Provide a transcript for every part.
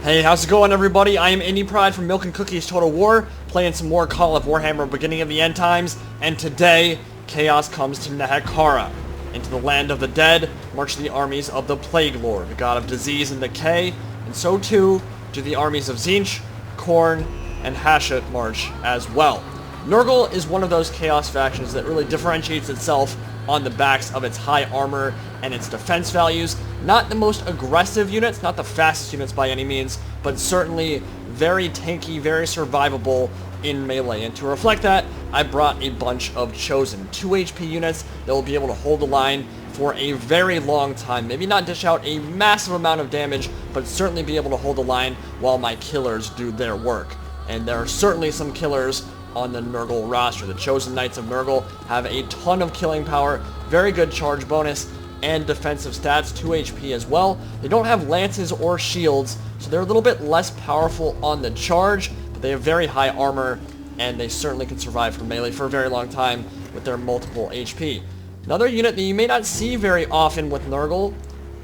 Hey, how's it going, everybody? I am Indie Pride from Milk and Cookies Total War, playing some more Call of Warhammer Beginning of the End Times, and today, chaos comes to Nehekhara. Into the land of the dead march the armies of the Plague Lord, the god of disease and decay, and so too do the armies of Tzeentch, Khorne, and Hashet march as well. Nurgle is one of those chaos factions that really differentiates itself on the backs of its high armor and its defense values. Not the most aggressive units, not the fastest units by any means, but certainly very tanky, very survivable in melee. And to reflect that, I brought a bunch of Chosen 2 HP units that will be able to hold the line for a very long time. Maybe not dish out a massive amount of damage, but certainly be able to hold the line while my killers do their work. And there are certainly some killers on the Nurgle roster. The Chosen Knights of Nurgle have a ton of killing power, very good charge bonus, and defensive stats, 2 HP as well. They don't have lances or shields, so they're a little bit less powerful on the charge, but they have very high armor, and they certainly can survive from melee for a very long time with their multiple HP. Another unit that you may not see very often with Nurgle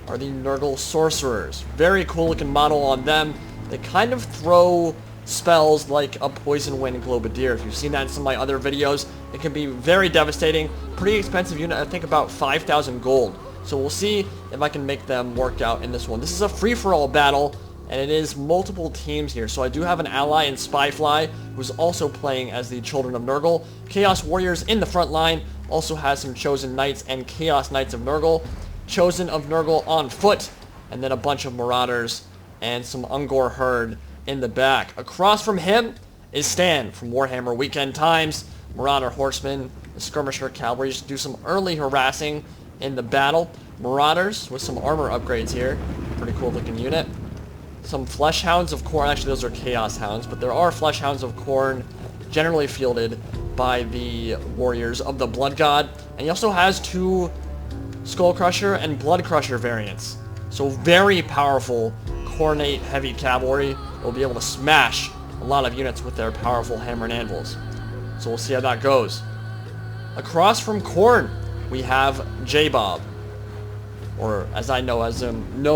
are the Nurgle Sorcerers. Very cool looking model on them. They kind of throw spells like a Poison Wind Globadier. If you've seen that in some of my other videos, it can be very devastating. Pretty expensive unit, I think about 5,000 gold. So we'll see if I can make them work out in this one. This is a free-for-all battle, and it is multiple teams here. So I do have an ally in Spyfly, who's also playing as the Children of Nurgle. Chaos Warriors in the front line, also has some Chosen Knights and Chaos Knights of Nurgle. Chosen of Nurgle on foot, and then a bunch of Marauders and some Ungor Herd in the back. Across from him is Stan from Warhammer Weekend Times. Marauder Horsemen, the Skirmisher Cavalry just do some early harassing in the battle. Marauders with some armor upgrades here. Pretty cool looking unit. Some Flesh Hounds of Khorne. Actually, those are Chaos Hounds, but there are Flesh Hounds of Khorne generally fielded by the Warriors of the Blood God. And he also has 2 Skullcrusher and Bloodcrusher variants. So very powerful Khornate heavy cavalry will be able to smash a lot of units with their powerful hammer and anvils. So we'll see how that goes. Across from Khorne, we have J-Bob, or as I know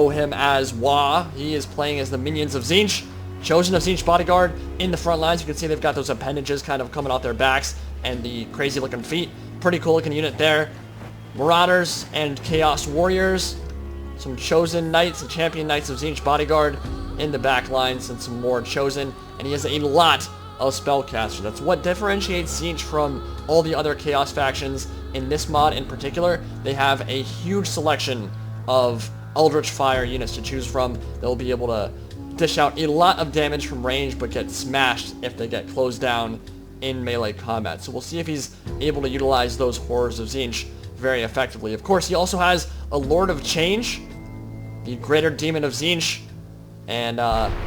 him as Wah. He is playing as the minions of Tzeentch, Chosen of Tzeentch bodyguard in the front lines. You can see they've got those appendages kind of coming off their backs and the crazy looking feet. Pretty cool looking unit there. Marauders and Chaos Warriors, some Chosen Knights and Champion Knights of Tzeentch bodyguard in the back lines, and some more Chosen, and he has a lot of spellcasters. That's what differentiates Tzeentch from all the other Chaos factions. In this mod in particular, they have a huge selection of Eldritch Fire units to choose from. They'll be able to dish out a lot of damage from range, but get smashed if they get closed down in melee combat. So we'll see if he's able to utilize those horrors of Tzeentch very effectively. Of course, he also has a Lord of Change, the Greater Demon of Tzeentch, and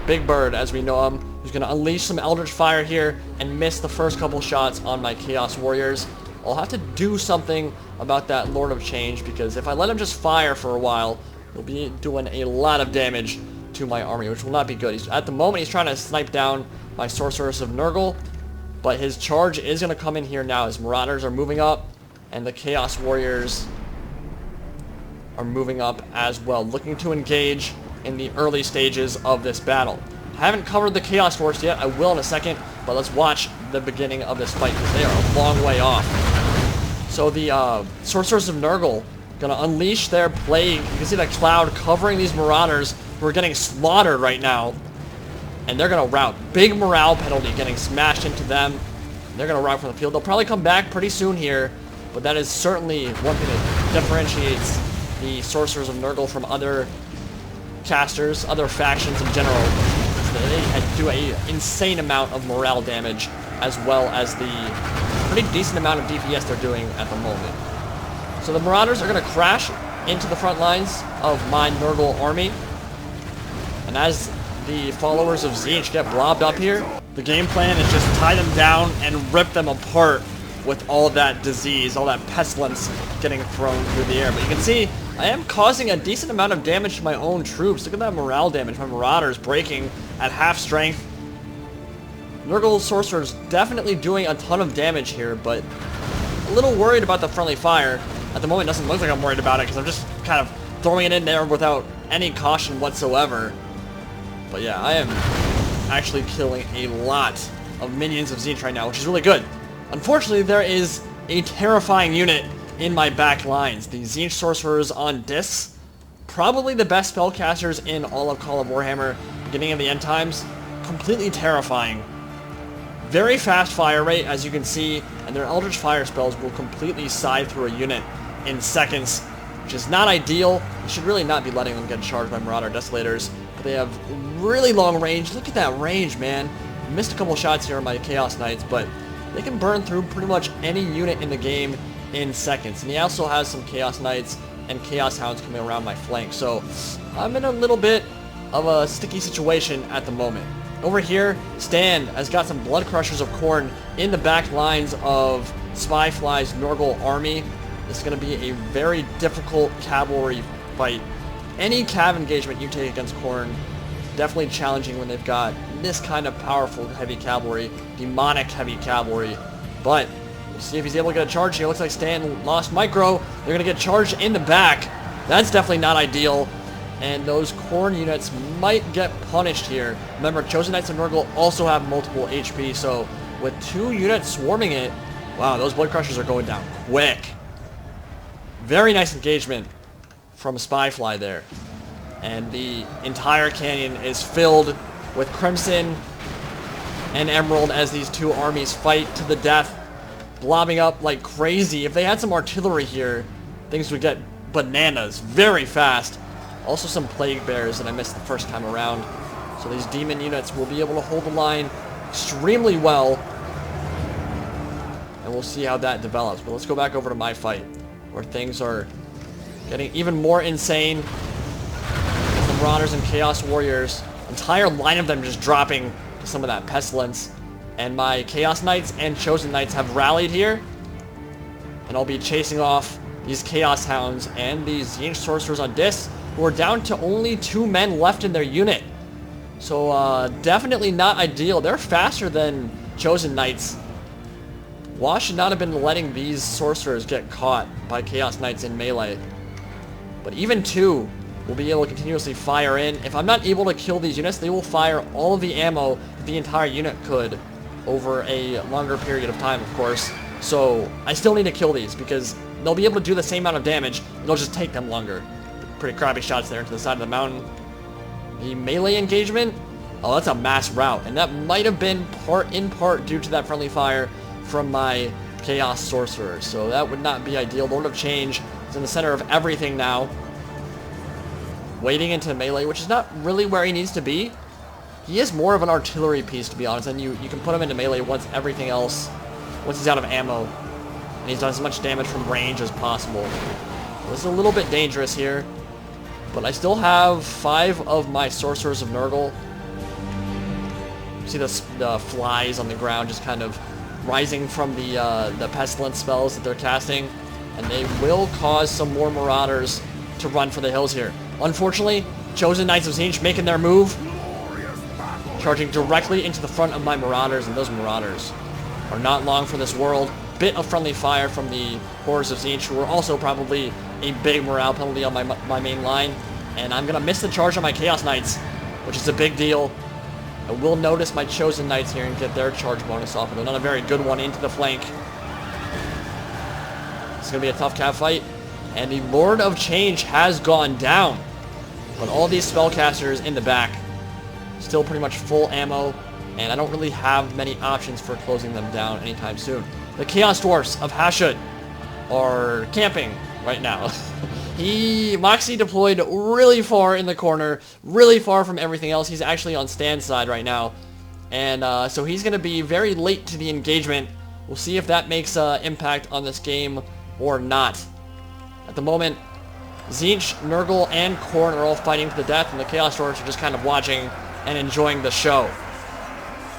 Big Bird, as we know him, who's going to unleash some Eldritch Fire here and miss the first couple shots on my Chaos Warriors. I'll have to do something about that Lord of Change, because if I let him just fire for a while, he'll be doing a lot of damage to my army, which will not be good. At the moment, he's trying to snipe down my Sorcerers of Nurgle, but his charge is going to come in here now as Marauders are moving up, and the Chaos Warriors are moving up as well, looking to engage in the early stages of this battle. I haven't covered the Chaos Dwarfs yet. I will in a second, but let's watch the beginning of this fight, because they are a long way off. So the Sorcerers of Nurgle gonna unleash their plague. You can see that cloud covering these Marauders who are getting slaughtered right now, and they're gonna rout. Big morale penalty getting smashed into them. They're gonna rout from the field. They'll probably come back pretty soon here, but that is certainly one thing that differentiates the Sorcerers of Nurgle from other casters, other factions in general. They do an insane amount of morale damage, as well as the pretty decent amount of DPS they're doing at the moment. So the Marauders are going to crash into the front lines of my Nurgle army, and as the followers of Tzeentch get blobbed up here, the game plan is just tie them down and rip them apart with all that disease, all that pestilence getting thrown through the air. But you can see I am causing a decent amount of damage to my own troops. Look at that morale damage. My Marauders breaking at half strength. Nurgle Sorcerers definitely doing a ton of damage here, but a little worried about the friendly fire. At the moment, it doesn't look like I'm worried about it, because I'm just kind of throwing it in there without any caution whatsoever. But yeah, I am actually killing a lot of minions of Tzeentch right now, which is really good. Unfortunately, there is a terrifying unit in my back lines. The Tzeentch Sorcerers on discs. Probably the best spellcasters in all of Call of Warhammer Beginning of the End Times. Completely terrifying. Very fast fire rate, as you can see, and their Eldritch Fire spells will completely scythe through a unit in seconds, which is not ideal. You should really not be letting them get charged by Marauder Desolators, but they have really long range. Look at that range, man. Missed a couple shots here on my Chaos Knights, but they can burn through pretty much any unit in the game in seconds. And he also has some Chaos Knights and Chaos Hounds coming around my flank, so I'm in a little bit of a sticky situation at the moment. Over here, Stan has got some Bloodcrushers of Khorne in the back lines of Spyfly's Nurgle army. This is going to be a very difficult cavalry fight. Any cav engagement you take against Khorne, definitely challenging when they've got this kind of powerful heavy cavalry, demonic heavy cavalry. But we'll see if he's able to get a charge here. Looks like Stan lost micro. They're going to get charged in the back. That's definitely not ideal. And those Khorne units might get punished here. Remember, Chosen Knights of Nurgle also have multiple HP, so with 2 units swarming it, wow, those Bloodcrushers are going down quick. Very nice engagement from Spyfly there. And the entire canyon is filled with Crimson and Emerald as these 2 armies fight to the death, blobbing up like crazy. If they had some artillery here, things would get bananas very fast. Also some Plague Bears that I missed the first time around. So these demon units will be able to hold the line extremely well. And we'll see how that develops. But let's go back over to my fight, where things are getting even more insane. The Marauders and Chaos Warriors. Entire line of them just dropping to some of that Pestilence. And my Chaos Knights and Chosen Knights have rallied here. And I'll be chasing off these Chaos Hounds and these Tzeentch Sorcerers on discs, who are down to only 2 men left in their unit. So definitely not ideal. They're faster than Chosen Knights. Wash should not have been letting these Sorcerers get caught by Chaos Knights in melee. But even 2 will be able to continuously fire in. If I'm not able to kill these units, they will fire all of the ammo that the entire unit could over a longer period of time, of course. So I still need to kill these because they'll be able to do the same amount of damage. It'll just take them longer. Pretty crappy shots there into the side of the mountain. The melee engagement, oh, that's a mass rout, and that might have been in part due to that friendly fire from my Chaos Sorcerers, so that would not be ideal. Lord of Change is in the center of everything now, wading into melee, which is not really where he needs to be. He is more of an artillery piece, to be honest, and you can put him into melee once he's out of ammo, and he's done as much damage from range as possible. This is a little bit dangerous here. But I still have 5 of my Sorcerers of Nurgle. See the flies on the ground just kind of rising from the Pestilence spells that they're casting. And they will cause some more Marauders to run for the hills here. Unfortunately, Chosen Knights of Tzeentch making their move. Charging directly into the front of my Marauders, and those Marauders are not long for this world. Bit of friendly fire from the Horrors of Tzeentch, who are also probably a big morale penalty on my main line. And I'm going to miss the charge on my Chaos Knights, which is a big deal. I will notice my Chosen Knights here and get their charge bonus off, but not a very good one into the flank. It's going to be a tough cav fight. And the Lord of Change has gone down. But all these spellcasters in the back, still pretty much full ammo, and I don't really have many options for closing them down anytime soon. The Chaos Dwarfs of Hashut are camping right now. Moxie deployed really far in the corner, really far from everything else. He's actually on Stan's side right now. And so he's going to be very late to the engagement. We'll see if that makes impact on this game or not. At the moment, Tzeentch, Nurgle, and Khorne are all fighting to the death, and the Chaos Dwarfs are just kind of watching and enjoying the show.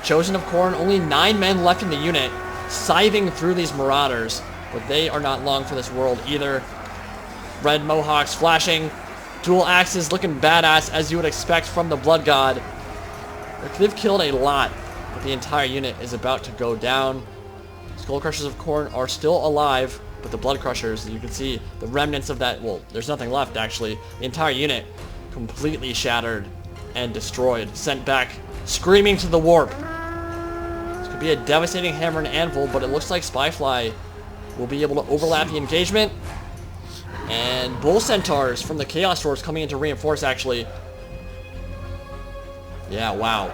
Chosen of Khorne, only 9 men left in the unit, scything through these Marauders, but they are not long for this world either. Red Mohawks flashing, dual axes looking badass as you would expect from the Blood God. They've killed a lot, but the entire unit is about to go down. Skullcrushers of Khorne are still alive, but the Bloodcrushers, you can see the remnants of that, well, there's nothing left actually. The entire unit completely shattered. and destroyed. Sent back, screaming to the warp. This could be a devastating hammer and anvil, but it looks like Spyfly will be able to overlap the engagement. And Bull Centaurs from the Chaos Dwarfs coming in to reinforce, actually. Yeah, wow.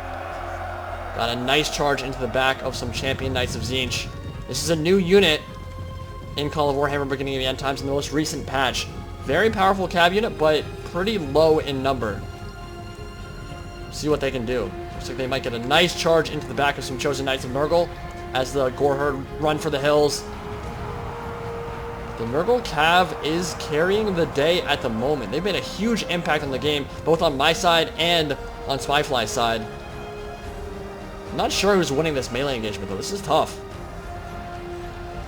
Got a nice charge into the back of some Champion Knights of Tzeentch. This is a new unit in Call of Warhammer Beginning of the End Times in the most recent patch. Very powerful cav unit, but pretty low in number. See what they can do. Looks like they might get a nice charge into the back of some Chosen Knights of Nurgle as the Gore Herd run for the hills. The Nurgle cav is carrying the day at the moment. They've made a huge impact on the game, both on my side and on Spyfly's side. I'm not sure who's winning this melee engagement, though. This is tough.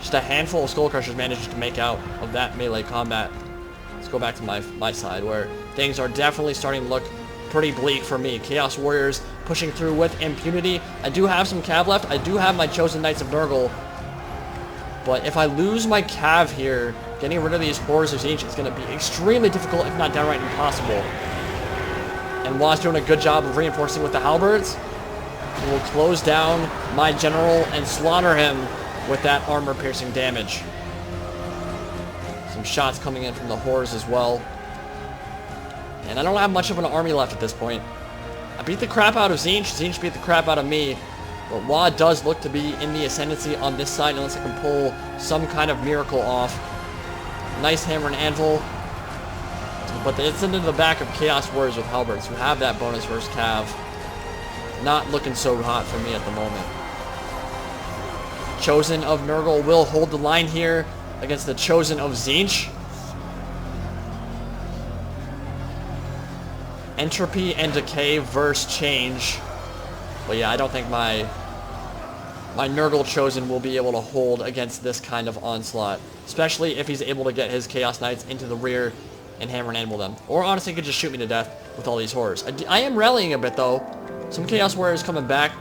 Just a handful of Skullcrushers managed to make out of that melee combat. Let's go back to my side, where things are definitely starting to look pretty bleak for me. Chaos Warriors pushing through with impunity. I do have some cav left. I do have my Chosen Knights of Nurgle. But if I lose my cav here, getting rid of these horrors of Tzeentch is going to be extremely difficult, if not downright impossible. And Wa's doing a good job of reinforcing with the halberds. He will close down my general and slaughter him with that armor-piercing damage. Some shots coming in from the horrors as well. And I don't have much of an army left at this point. I beat the crap out of Tzeentch. Tzeentch beat the crap out of me. But Wa does look to be in the ascendancy on this side unless I can pull some kind of miracle off. Nice hammer and anvil. But it's into the back of Chaos Warriors with halberds who have that bonus versus cav. Not looking so hot for me at the moment. Chosen of Nurgle will hold the line here against the Chosen of Tzeentch. Entropy and Decay versus Change. But yeah, I don't think my Nurgle Chosen will be able to hold against this kind of onslaught. Especially if he's able to get his Chaos Knights into the rear and hammer and anvil them. Or honestly, he could just shoot me to death with all these horrors. I am rallying a bit, though. Some Chaos Warriors coming back.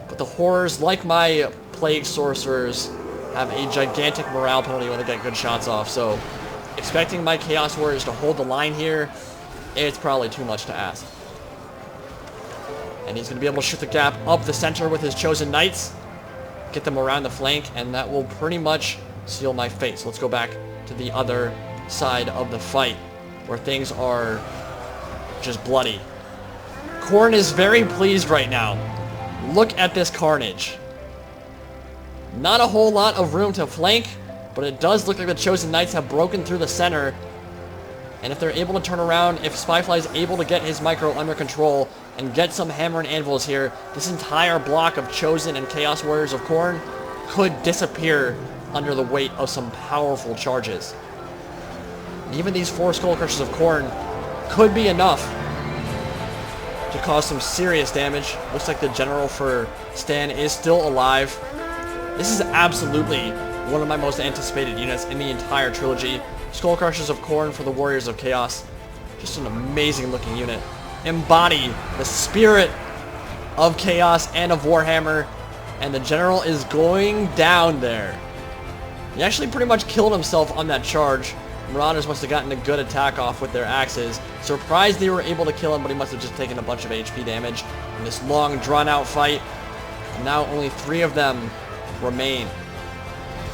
But the horrors, like my Plague Sorcerers, have a gigantic morale penalty when they get good shots off. So, expecting my Chaos Warriors to hold the line here, it's probably too much to ask. And he's going to be able to shoot the gap up the center with his Chosen Knights. Get them around the flank, and that will pretty much seal my fate. So let's go back to the other side of the fight, where things are just bloody. Khorne is very pleased right now. Look at this carnage. Not a whole lot of room to flank, but it does look like the Chosen Knights have broken through the center. And if they're able to turn around, if Spyfly is able to get his micro under control and get some hammer and anvils here, this entire block of Chosen and Chaos Warriors of Khorne could disappear under the weight of some powerful charges. And even these 4 Skullcrushers of Khorne could be enough to cause some serious damage. Looks like the general for Stan is still alive. This is absolutely one of my most anticipated units in the entire trilogy. Skullcrushers of Khorne for the Warriors of Chaos. Just an amazing looking unit. Embody the spirit of Chaos and of Warhammer. And the general is going down there. He actually pretty much killed himself on that charge. Marauders must have gotten a good attack off with their axes. Surprised they were able to kill him, but he must have just taken a bunch of HP damage in this long, drawn-out fight. And now only 3 of them remain.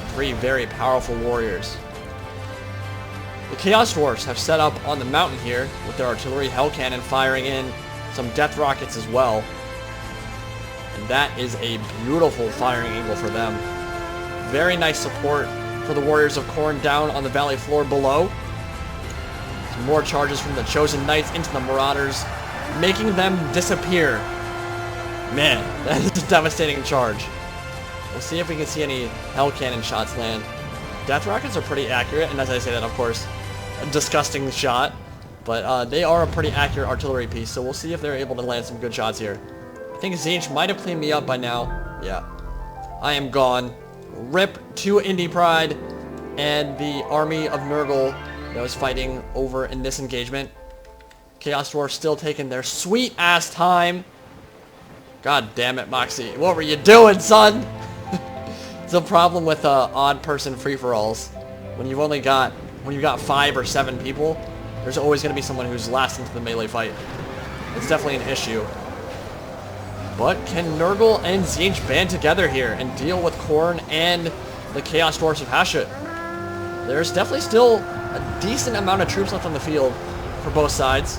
3 very powerful warriors. The Chaos Dwarfs have set up on the mountain here with their artillery hell cannon firing in some death rockets as well. And that is a beautiful firing angle for them. Very nice support for the Warriors of Khorne down on the valley floor below. Some more charges from the Chosen Knights into the Marauders, making them disappear. Man, that is a devastating charge. We'll see if we can see any hell cannon shots land. Death rockets are pretty accurate, and as I say that, of course, a disgusting shot. But they are a pretty accurate artillery piece, so we'll see if they're able to land some good shots here. I think Tzeentch might have cleaned me up by now. Yeah. I am gone. Rip to Indie Pride and the army of Nurgle that was fighting over in this engagement. Chaos Dwarfs still taking their sweet-ass time. God damn it, Moxie. What were you doing, son? It's a problem with odd person free-for-alls. When you've got 5 or 7 people, there's always going to be someone who's last into the melee fight. it's definitely an issue. But can Nurgle and Tzeentch band together here and deal with Khorne and the Chaos Dwarfs of Hashut? There's definitely still a decent amount of troops left on the field for both sides.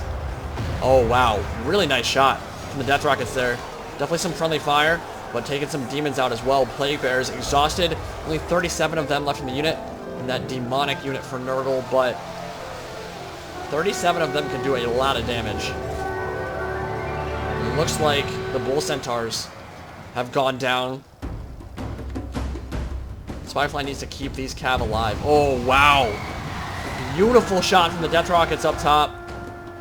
Oh, wow. Really nice shot from the Death Rockets there. Definitely some friendly fire, but taking some demons out as well. Plague Bears exhausted. Only 37 of them left in the unit. And that demonic unit for Nurgle, but 37 of them can do a lot of damage. It looks like the Bull Centaurs have gone down. Spyfly needs to keep these cav alive. Oh, wow. Beautiful shot from the Death Rockets up top.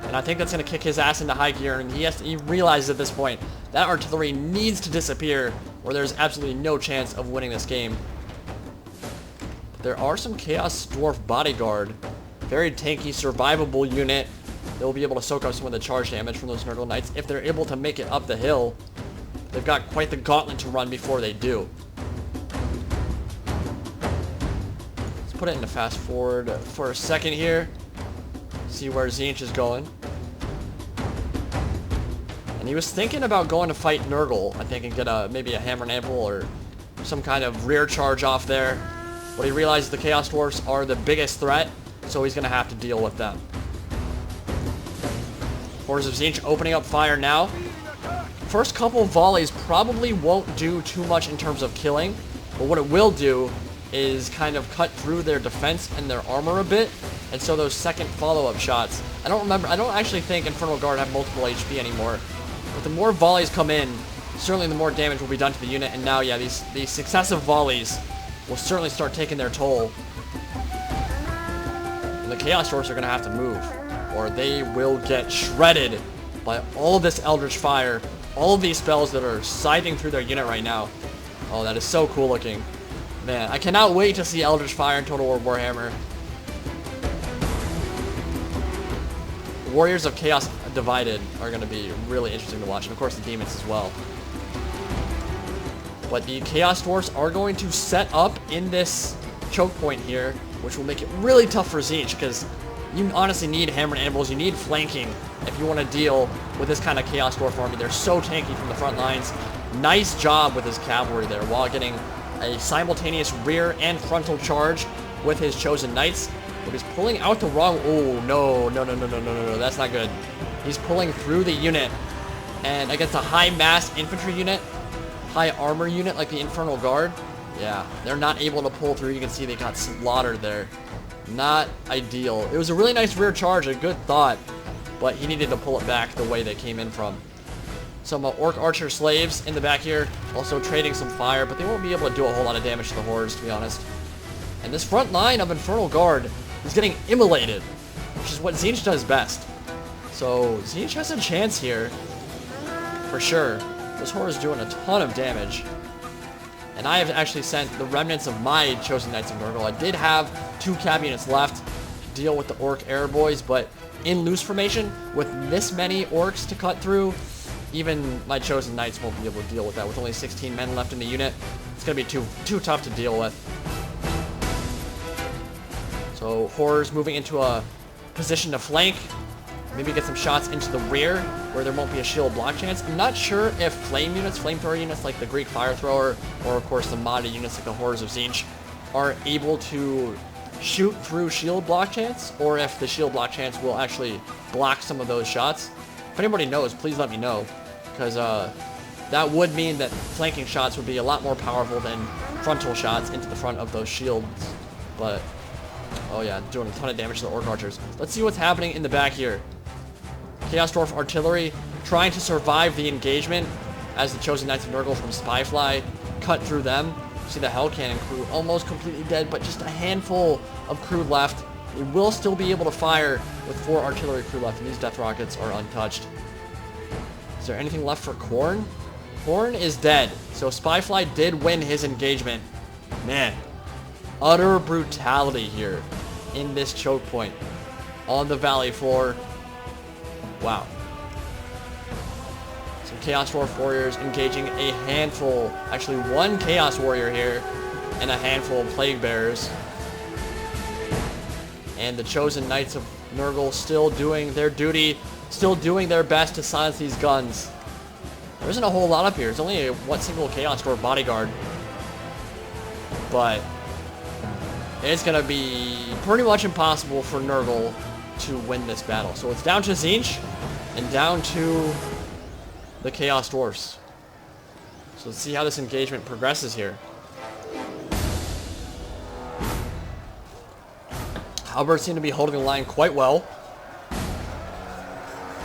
And I think that's going to kick his ass into high gear. And he realizes at this point that artillery needs to disappear or there's absolutely no chance of winning this game. But there are some Chaos Dwarf Bodyguard. Very tanky, survivable unit. They'll be able to soak up some of the charge damage from those Nurgle Knights if they're able to make it up the hill. They've got quite the gauntlet to run before they do. Let's put it into fast forward for a second here. See where Tzeentch is going. And he was thinking about going to fight Nurgle, I think, and get maybe a hammer and anvil or some kind of rear charge off there. But he realizes the Chaos Dwarfs are the biggest threat, so he's going to have to deal with them. Hordes of Tzeentch opening up fire now. First couple volleys probably won't do too much in terms of killing, but what it will do is kind of cut through their defense and their armor a bit, and so those second follow-up shots. I don't actually think Infernal Guard have multiple HP anymore, but the more volleys come in, certainly the more damage will be done to the unit, and now, yeah, these successive volleys will certainly start taking their toll. And the Chaos Dwarfs are going to have to move, or they will get shredded by all of this Eldritch Fire, all of these spells that are scything through their unit right now. Oh, that is so cool looking. Man, I cannot wait to see Eldritch Fire in Total War Warhammer. Warriors of Chaos Divided are going to be really interesting to watch, and of course the Demons as well. But the Chaos Dwarfs are going to set up in this choke point here, which will make it really tough for Tzeentch, because you honestly need hammer and anvils, you need flanking if you want to deal with this kind of Chaos Dwarf army. They're so tanky from the front lines. Nice job with his cavalry there while getting a simultaneous rear and frontal charge with his chosen knights. But he's pulling out the wrong... Oh, no, that's not good. He's pulling through the unit, and against a high mass infantry unit, high armor unit like the Infernal Guard, yeah, they're not able to pull through. You can see they got slaughtered there. Not ideal. It was a really nice rear charge, a good thought, but he needed to pull it back the way they came in from. Some Orc Archer slaves in the back here, also trading some fire, but they won't be able to do a whole lot of damage to the hordes, to be honest. And this front line of Infernal Guard is getting immolated, which is what Tzeentch does best. So Tzeentch has a chance here, for sure. This horde is doing a ton of damage. And I have actually sent the remnants of my chosen Knights of Nurgle. I did have 2 cab units left to deal with the Orc Air Boys, but in loose formation, with this many Orcs to cut through, even my chosen Knights won't be able to deal with that. With only 16 men left in the unit, it's going to be too tough to deal with. So Horrors moving into a position to flank. Maybe get some shots into the rear where there won't be a shield block chance. I'm not sure if flame units, flamethrower units like the Greek Fire Thrower, or of course the modded units like the Horrors of Tzeentch, are able to shoot through shield block chance, or if the shield block chance will actually block some of those shots. If anybody knows, please let me know, because that would mean that flanking shots would be a lot more powerful than frontal shots into the front of those shields. But, oh yeah, doing a ton of damage to the Orc Archers. Let's see what's happening in the back here. Chaos Dwarf Artillery trying to survive the engagement as the Chosen Knights of Nurgle from Spyfly cut through them. See the Hell Cannon crew almost completely dead, but just a handful of crew left. We will still be able to fire with 4 artillery crew left, and these Death Rockets are untouched. Is there anything left for Khorne? Khorne is dead, so Spyfly did win his engagement. Man, utter brutality here in this choke point on the valley floor. Wow. Some Chaos Dwarf Warriors engaging a handful, actually 1 Chaos Warrior here, and a handful of Plague Bearers. And the Chosen Knights of Nurgle still doing their duty, still doing their best to silence these guns. There isn't a whole lot up here. There's only one single Chaos Dwarf bodyguard. But it's going to be pretty much impossible for Nurgle to win this battle. So it's down to Tzeentch and down to the Chaos Dwarfs. So let's see how this engagement progresses here. Halberds seem to be holding the line quite well.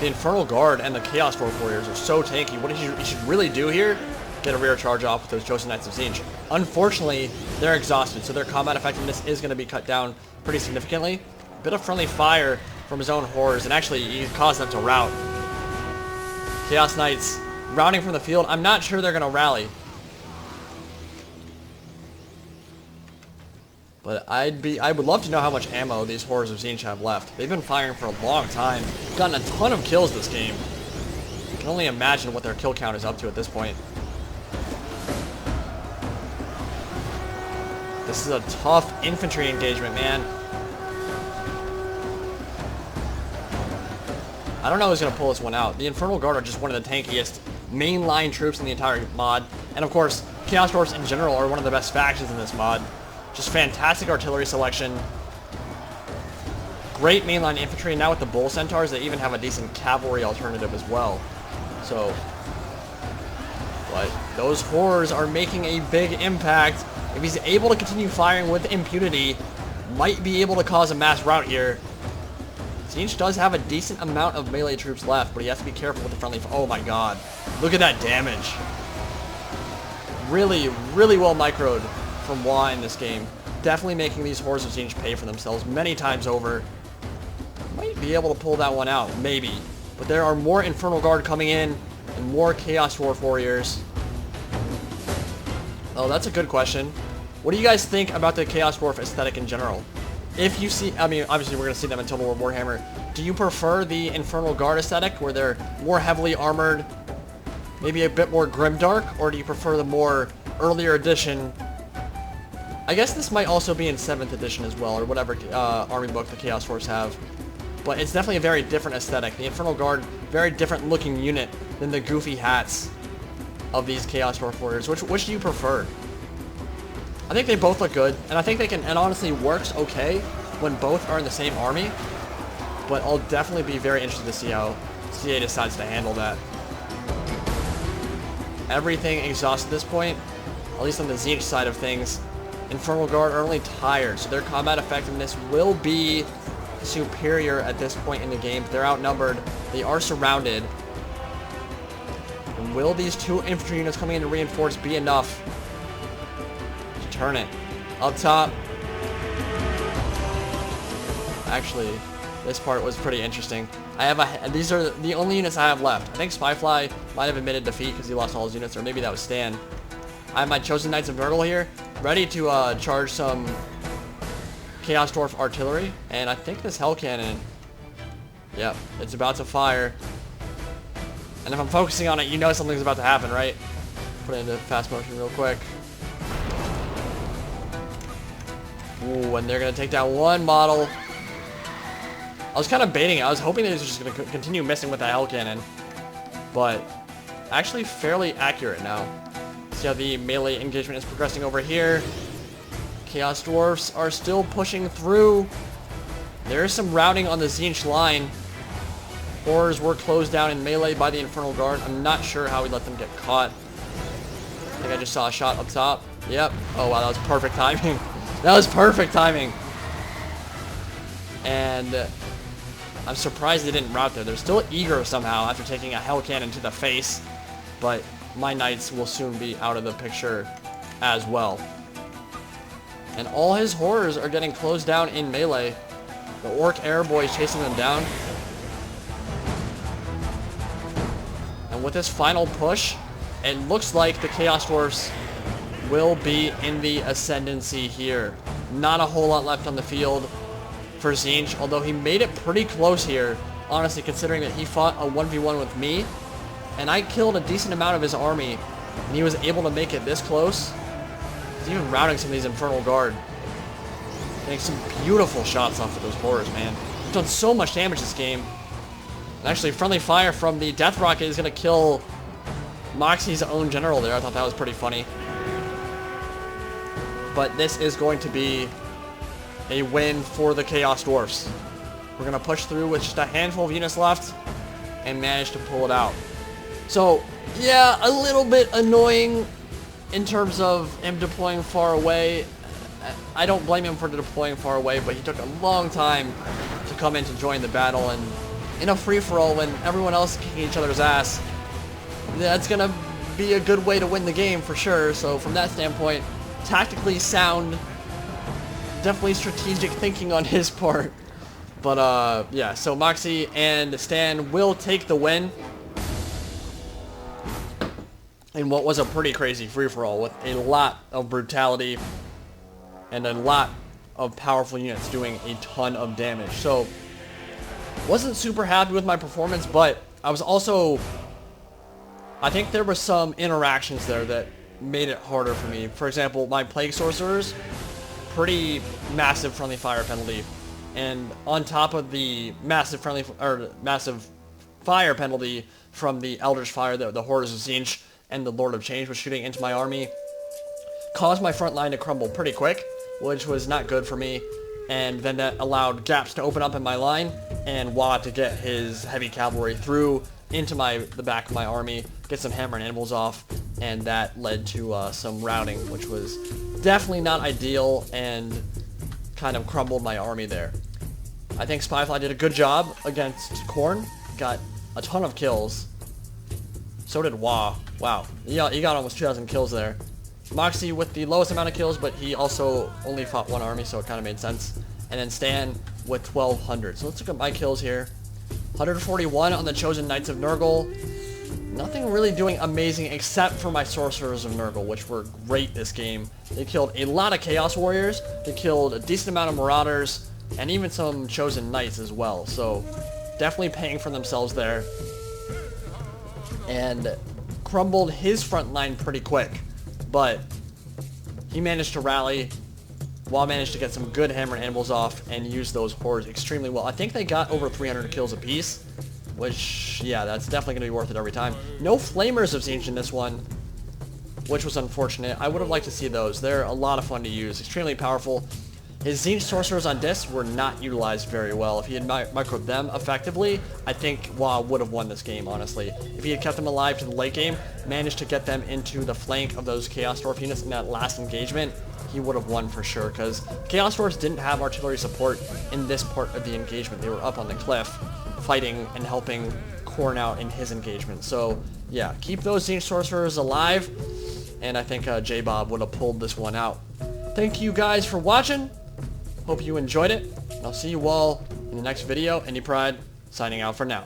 The Infernal Guard and the Chaos Dwarf Warriors are so tanky. What you should really do here, get a rear charge off with those Chosen Knights of Tzeentch. Unfortunately, they're exhausted, so their combat effectiveness is going to be cut down pretty significantly. A bit of friendly fire from his own horrors, and actually he caused them to rout. Chaos Knights routing from the field. I'm not sure they're going to rally. But I would love to know how much ammo these Horrors of Tzeentch have left. They've been firing for a long time. Gotten a ton of kills this game. I can only imagine what their kill count is up to at this point. This is a tough infantry engagement, man. I don't know who's going to pull this one out. The Infernal Guard are just one of the tankiest mainline troops in the entire mod. And of course, Chaos Dwarfs in general are one of the best factions in this mod. Just fantastic artillery selection. Great mainline infantry. Now with the Bull Centaurs, they even have a decent cavalry alternative as well. So, but those horrors are making a big impact. If he's able to continue firing with impunity, might be able to cause a mass rout here. Tzeentch does have a decent amount of melee troops left, but he has to be careful with the friendly. Oh my god. Look at that damage. Really, really well microed from Wah in this game. Definitely making these Horrors of Tzeentch pay for themselves many times over. Might be able to pull that one out, maybe. But there are more Infernal Guard coming in, and more Chaos Dwarf Warriors. Oh, that's a good question. What do you guys think about the Chaos Dwarf aesthetic in general? If you see, I mean, obviously we're going to see them in Total War Warhammer. Do you prefer the Infernal Guard aesthetic, where they're more heavily armored, maybe a bit more grimdark, or do you prefer the more earlier edition? I guess this might also be in 7th edition as well, or whatever army book the Chaos Dwarfs have. But it's definitely a very different aesthetic. The Infernal Guard, very different looking unit than the goofy hats of these Chaos Dwarf Warriors. Which do you prefer? I think they both look good, and I think they can, and honestly works okay when both are in the same army. But I'll definitely be very interested to see how CA decides to handle that. Everything exhausted at this point, at least on the Tzeentch side of things. Infernal Guard are only tired, so their combat effectiveness will be superior at this point in the game. They're outnumbered. They are surrounded. And will these two infantry units coming in to reinforce be enough to turn it? Up top. Actually, this part was pretty interesting. I have these are the only units I have left. I think Spyfly might have admitted defeat because he lost all his units, or maybe that was Stan. I have my Chosen Knights of Nurgle here, ready to charge some Chaos Dwarf artillery, and I think this Hell Cannon, yep, it's about to fire. And if I'm focusing on it, you know something's about to happen, right? Put it into fast motion real quick. Ooh, and they're going to take down one model. I was kind of baiting it. I was hoping they were just going to continue missing with that Hell Cannon. But actually fairly accurate now. See how the melee engagement is progressing over here. Chaos Dwarfs are still pushing through. There is some routing on the Tzeentch line. Horrors were closed down in melee by the Infernal Guard. I'm not sure how we let them get caught. I think I just saw a shot up top. Yep. Oh wow, that was perfect timing. That was perfect timing. And I'm surprised they didn't rout there. They're still eager somehow after taking a Hell Cannon to the face. But my Knights will soon be out of the picture as well. And all his Horrors are getting closed down in melee. The Orc Air Boy is chasing them down. And with this final push, it looks like the Chaos Dwarfs will be in the ascendancy here. Not a whole lot left on the field for Tzeentch, although he made it pretty close here, honestly, considering that he fought a 1v1 with me, and I killed a decent amount of his army, and he was able to make it this close. He's even routing some of these Infernal Guard. Getting some beautiful shots off of those Horrors, man. He's done so much damage this game. And Actually, friendly fire from the Death Rocket is going to kill Moxie's own general there. I thought that was pretty funny. But this is going to be a win for the Chaos Dwarfs. We're going to push through with just a handful of units left and manage to pull it out. So, yeah, a little bit annoying in terms of him deploying far away. I don't blame him for deploying far away, but he took a long time to come in to join the battle, and in a free-for-all when everyone else is kicking each other's ass, that's going to be a good way to win the game for sure. So from that standpoint, tactically sound, definitely strategic thinking on his part. But yeah, so Moxie and Stan will take the win in what was a pretty crazy free-for-all with a lot of brutality and a lot of powerful units doing a ton of damage. So wasn't super happy with my performance, but I was also, I think there were some interactions there that made it harder for me. For example, my Plague Sorcerers, pretty massive friendly fire penalty, and on top of the massive fire penalty from the Eldritch Fire, the Horrors of Tzeentch and the Lord of Change was shooting into my army, caused my front line to crumble pretty quick, which was not good for me. And then that allowed gaps to open up in my line, and Wah to get his heavy cavalry through into the back of my army, get some hammer and anvils off, and that led to some routing, which was definitely not ideal and kind of crumbled my army there. I think Spyfly did a good job against Khorne, got a ton of kills. So did Wah. Wow, he got almost 2,000 kills there. Moxie with the lowest amount of kills, but he also only fought one army, so it kind of made sense. And then Stan with 1,200. So let's look at my kills here. 141 on the Chosen Knights of Nurgle. Nothing really doing amazing except for my Sorcerers of Nurgle, which were great this game. They killed a lot of Chaos Warriors. They killed a decent amount of Marauders, and even some Chosen Knights as well. So definitely paying for themselves there. And crumbled his front line pretty quick. But he managed to rally. Wah managed to get some good hammer and anvils off and use those hordes extremely well. I think they got over 300 kills apiece, which, yeah, that's definitely going to be worth it every time. No Flamers of Tzeentch in this one, which was unfortunate. I would have liked to see those. They're a lot of fun to use, extremely powerful. His Tzeentch Sorcerers on disc were not utilized very well. If he had microed them effectively, I think Wah would have won this game, honestly. If he had kept them alive to the late game, managed to get them into the flank of those Chaos Dwarf units in that last engagement, he would have won for sure, because Chaos Dwarfs didn't have artillery support in this part of the engagement. They were up on the cliff, fighting and helping Khorne out in his engagement. So, yeah, keep those Tzeentch Sorcerers alive, and I think J-Bob would have pulled this one out. Thank you guys for watching. Hope you enjoyed it, and I'll see you all in the next video. Any Pride, signing out for now.